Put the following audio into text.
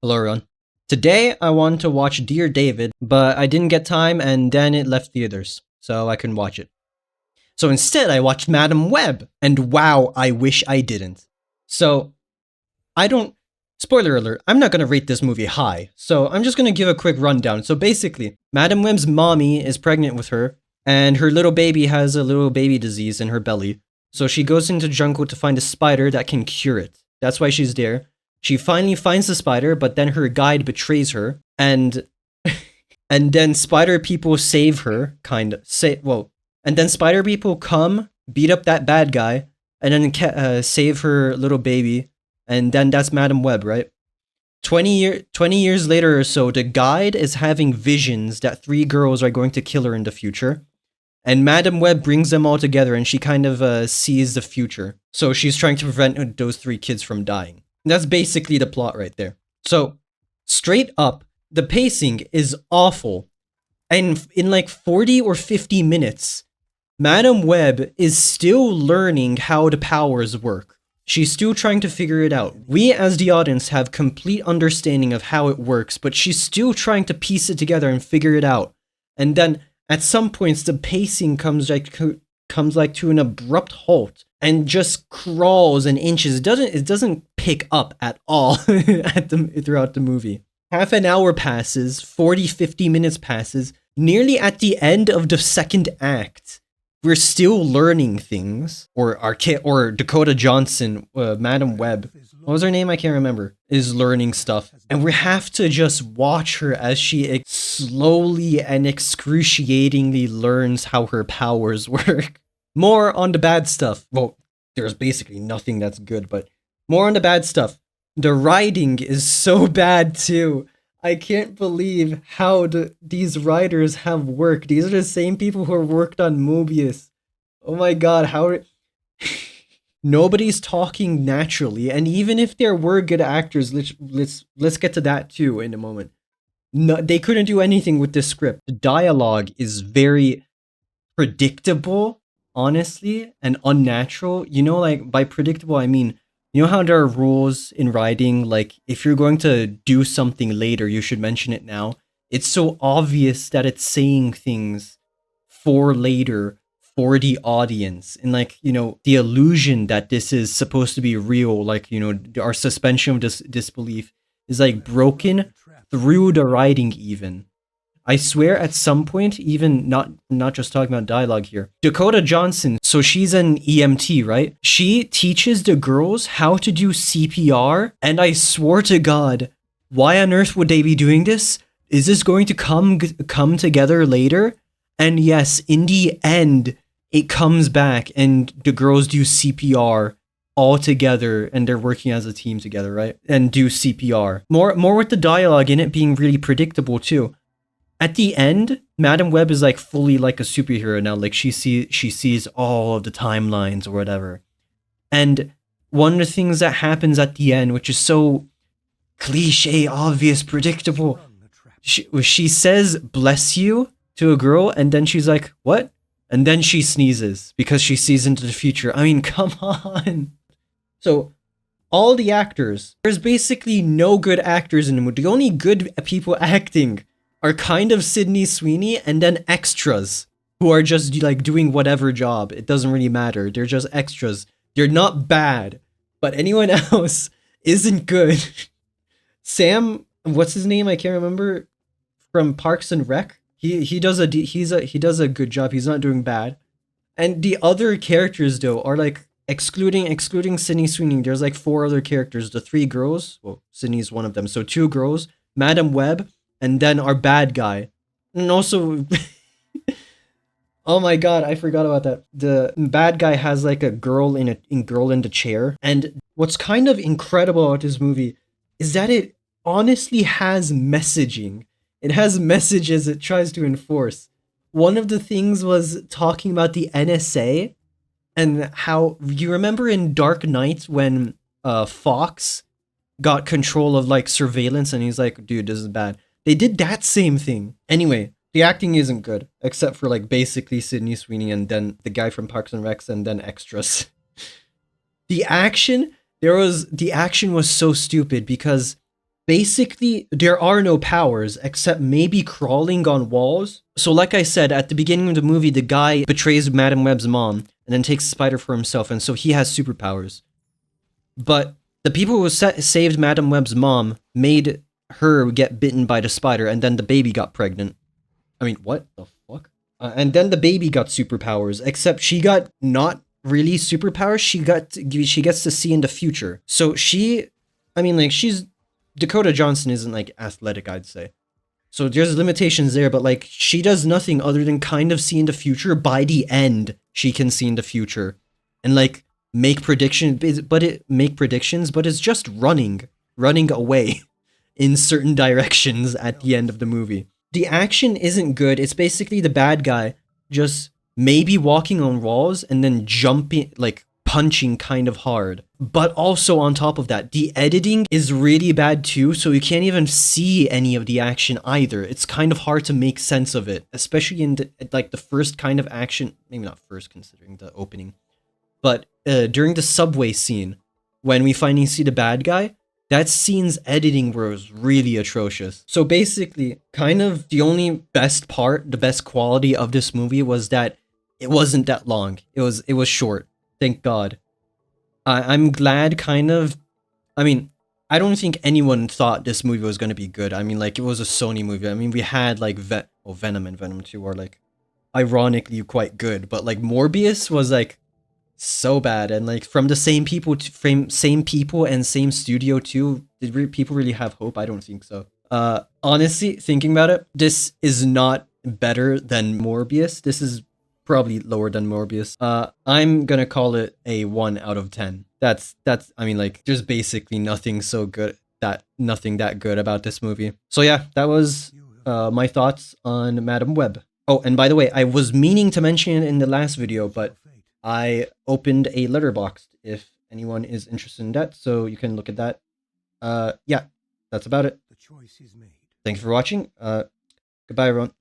Hello everyone. Today I wanted to watch Dear David, but I didn't get time and then it left theaters, so I couldn't watch it. So instead I watched Madam Web, and wow, I wish I didn't. So, spoiler alert, I'm not gonna rate this movie high, so I'm just gonna give a quick rundown. So basically, Madam Web's mommy is pregnant with her, and her little baby has a little baby disease in her belly. So she goes into the jungle to find a spider that can cure it. That's why she's there. She finally finds the spider, but then her guide betrays her, and then spider people save her, and then spider people come, beat up that bad guy, and then save her little baby, and then that's Madam Web, right? 20 years later or so, the guide is having visions that 3 girls are going to kill her in the future, and Madam Web brings them all together, and she kind of sees the future. So she's trying to prevent those 3 kids from dying. That's basically the plot right there. So, straight up, the pacing is awful. And in like 40 or 50 minutes, Madam Web is still learning how the powers work. She's still trying to figure it out. We as the audience have complete understanding of how it works, but she's still trying to piece it together and figure it out. And then, at some points, the pacing comes to an abrupt halt and just crawls and inches. It doesn't pick up at all throughout the movie. Half an hour passes, 40-50 minutes passes. Nearly at the end of the second act, we're still learning things. Or Dakota Johnson, Madam Web, what was her name? I can't remember. Is learning stuff. And we have to just watch her as she slowly and excruciatingly learns how her powers work. More on the bad stuff. Well, there's basically nothing that's good, but more on the bad stuff. The writing is so bad too. I can't believe how these writers have worked. These are the same people who worked on Morbius. Oh my god, how... Nobody's talking naturally, and even if there were good actors, let's get to that too in a moment. No, they couldn't do anything with this script. The dialogue is very predictable, honestly, and unnatural. You know, like, by predictable, I mean, you know how there are rules in writing, like, if you're going to do something later, you should mention it now. It's so obvious that it's saying things for later, for the audience, and, like, you know, the illusion that this is supposed to be real, like, you know, our suspension of disbelief is, like, broken through the writing even. I swear at some point, even not just talking about dialogue here, Dakota Johnson, so she's an EMT, right? She teaches the girls how to do CPR, and I swore to God, why on earth would they be doing this? Is this going to come together later? And yes, in the end, it comes back, and the girls do CPR all together, and they're working as a team together, right? And do CPR. More with the dialogue in it being really predictable too. At the end, Madam Web is like fully like a superhero now. Like she sees all of the timelines or whatever. And one of the things that happens at the end, which is so cliche, obvious, predictable, she says "bless you" to a girl, and then she's like, "What?" And then she sneezes because she sees into the future. I mean, come on. So, all the actors, there's basically no good actors in the movie. The only good people acting are kind of Sydney Sweeney, and then extras who are just like doing whatever job. It doesn't really matter. They're just extras. They're not bad, but anyone else isn't good. Sam, what's his name? I can't remember. From Parks and Rec. He does a good job. He's not doing bad. And the other characters though are like excluding Sydney Sweeney. There's like 4 other characters. The 3 girls. Well, Sydney's one of them. So 2 girls. Madam Web. And then our bad guy. And also... oh my god, I forgot about that. The bad guy has like a girl in the chair. And what's kind of incredible about this movie is that it honestly has messaging. It has messages it tries to enforce. One of the things was talking about the NSA and how... You remember in Dark Knight when Fox got control of like surveillance and he's like, dude, this is bad. They did that same thing. Anyway, the acting isn't good, except for like basically Sydney Sweeney and then the guy from Parks and Rec and then extras. The action was so stupid because basically, there are no powers except maybe crawling on walls. So like I said, at the beginning of the movie, the guy betrays Madam Web's mom and then takes the spider for himself, and so he has superpowers. But the people who saved Madam Web's mom made her get bitten by the spider, and then the baby got pregnant. I mean, what the fuck? And then the baby got superpowers, except she got not really superpowers. She gets to see in the future. So she's Dakota Johnson isn't like athletic, I'd say. So there's limitations there, but like she does nothing other than kind of see in the future. By the end, she can see in the future and like make predictions, but it's just running away in certain directions at the end of the movie. The action isn't good. It's basically the bad guy just maybe walking on walls and then jumping, like punching kind of hard. But also on top of that, the editing is really bad too, so you can't even see any of the action either. It's kind of hard to make sense of it, especially in the first kind of action, maybe not first considering the opening, but during the subway scene, when we finally see the bad guy, that scene's editing was really atrocious. So basically, kind of the only best part, the best quality of this movie was that it wasn't that long. It was short. Thank God. I'm glad kind of, I mean, I don't think anyone thought this movie was going to be good. I mean, like, it was a Sony movie. I mean, we had like Venom and Venom 2 are like ironically quite good, but like Morbius was like so bad, and like from the same people and same studio too. Did people really have hope? I don't think so. Honestly, thinking about it, this is not better than Morbius. This is probably lower than Morbius. I'm gonna call it a 1 out of 10. That's I mean, like, there's basically nothing that good about this movie. So yeah, that was my thoughts on Madam Web. Oh, and by the way, I was meaning to mention it in the last video, but I opened a letterbox if anyone is interested in that, so you can look at that. Yeah, that's about it. Thanks for watching. Goodbye, everyone.